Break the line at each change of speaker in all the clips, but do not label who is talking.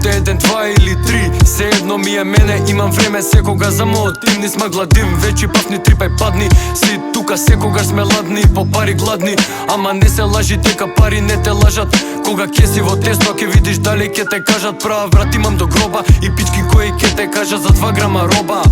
минута, 1, 2 или 3. Се едно ми е мене, имам време секога за мојот тим. Нисма гладим, вечи павни, трипај падни. Си тука секогаш сме ладни, по пари гладни. Ама не се лажи дека пари не те лажат. Кога ќе си во тесно, ќе видиш дали ќе те кажат. Прав брат имам до гроба и пички кои ќе те кажат за 2 грама роба.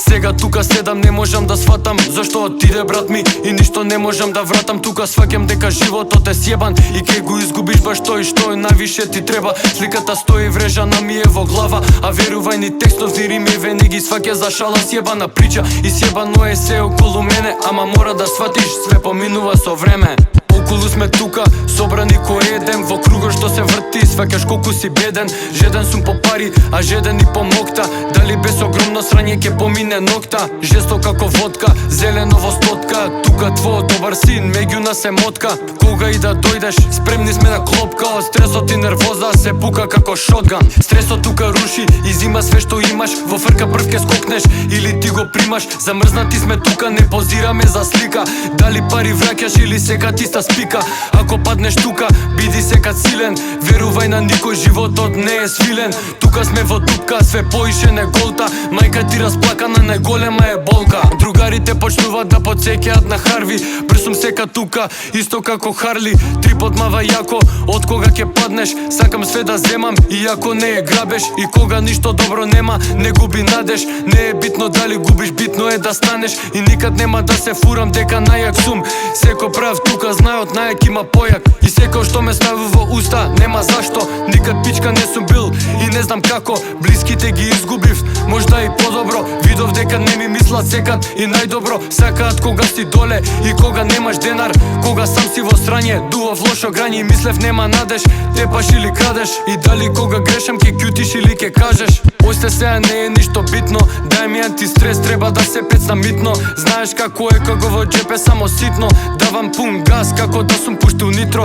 Сега тука седам, не можам да сватам зашто отиде брат ми и ништо не можам да вратам. Тука сваќам дека животот е сјебан и ке го изгубиш баш тој што највише ти треба. Сликата стои врежана ми е во глава, а верувај ни текстовни рими вениги сваќа за шала. Сјебана прича и сјебано е се околу мене, ама мора да сватиш све поминува со време. Околу сме тука, собрани кој еден, во кругот што се врти, сваќаш колку си беден. Жеден сум по пари, а жеден и по мокта. Дали без огромно срање ќе помине нокта? Жесто како водка, зелено во стотка. Тука твојот добар син, меѓу нас се мотка. Кога и да дојдеш, спремни сме на клопка. Од стресот и нервоза се пука како шотган. Стресот тука руши, изима све што имаш. Во фрка прв ке скокнеш или ти го примаш. Замрзнати сме тука, не позираме за слика. Дали пари враќаш или сека ти ста спика. Ако паднеш тука, биди секад силен. Верувај на никој, животот не е свилен. Тука сме во дупка, све поише не голта. Мајка ти расплакана, најголема е болка. Другарите почнуваат да подсеќаат на Харви. Брсум сека тука, исто како Харли. Трипот мава јако, од кога ќе паднеш. Сакам све да земам, иако не е грабеш. И кога ништо добро нема, не губи надеж. Не е битно дали губиш, битно е да станеш. И никад нема да се фурам дека најак сум. Секој прав тука знајот најак има појак. И секој што ме стави во уста, нема зашто. Никад пичка не сум бил и не знам како. Блиските ги изгубив, можда и подобро. Видов дека не ми мислат секад и најдобро. Сакаат кога си доле и кога немаш денар. Кога сам си во срање, дував лошо грање и мислев нема надеж. Тепаш или крадеш и дали кога грешам ке кјутиш или ке кажеш. Осте сега не е ништо битно, дај ми антистрес, треба да се пецна митно. Знаеш како е кога во джепе само ситно. Давам пун газ како да сум пуштил нитро.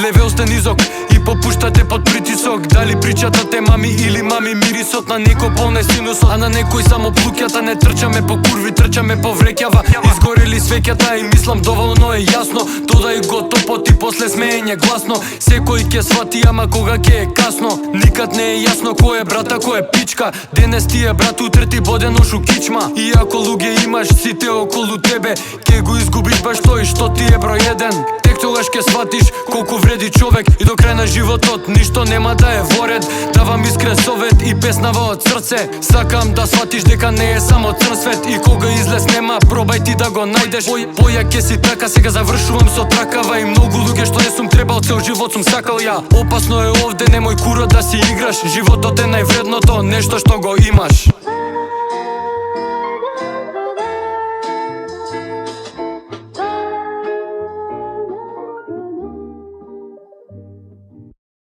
Левел сте низок и попуштате под притисок. Дали причата те мами или мами, мирисот на некој полне синусот, а на некој само плуќата. Не трчаме по курви, трчаме по вреќава. Изгорели свеќата и мислам доволно е јасно. Додај го топот и после смеење гласно. Секој ќе свати, ама кога ќе е касно. Никад не е јасно кој е брат, а кој е пичка. Денес ти е брат, утре ти боде нош у кичма. И ако луѓе имаш сите околу тебе, ќе го изгубиш баш тој што ти е број 1. Тек тогаш ќе сватиш колку вреди човек и до крај на животот ништо нема да е во ред. Давам искрен совет и песнава од срце. Сакам да сватиш дека не е само црн свет. И кога излез нема, пробај ти да го најдеш. Појак ќе си така, сега завршувам со тракава. И многу луѓе што не сум требал, цел живот сум сакал ја. Опасно е овде, немој кура да си играш. Животот е највредното нешто што го имаш.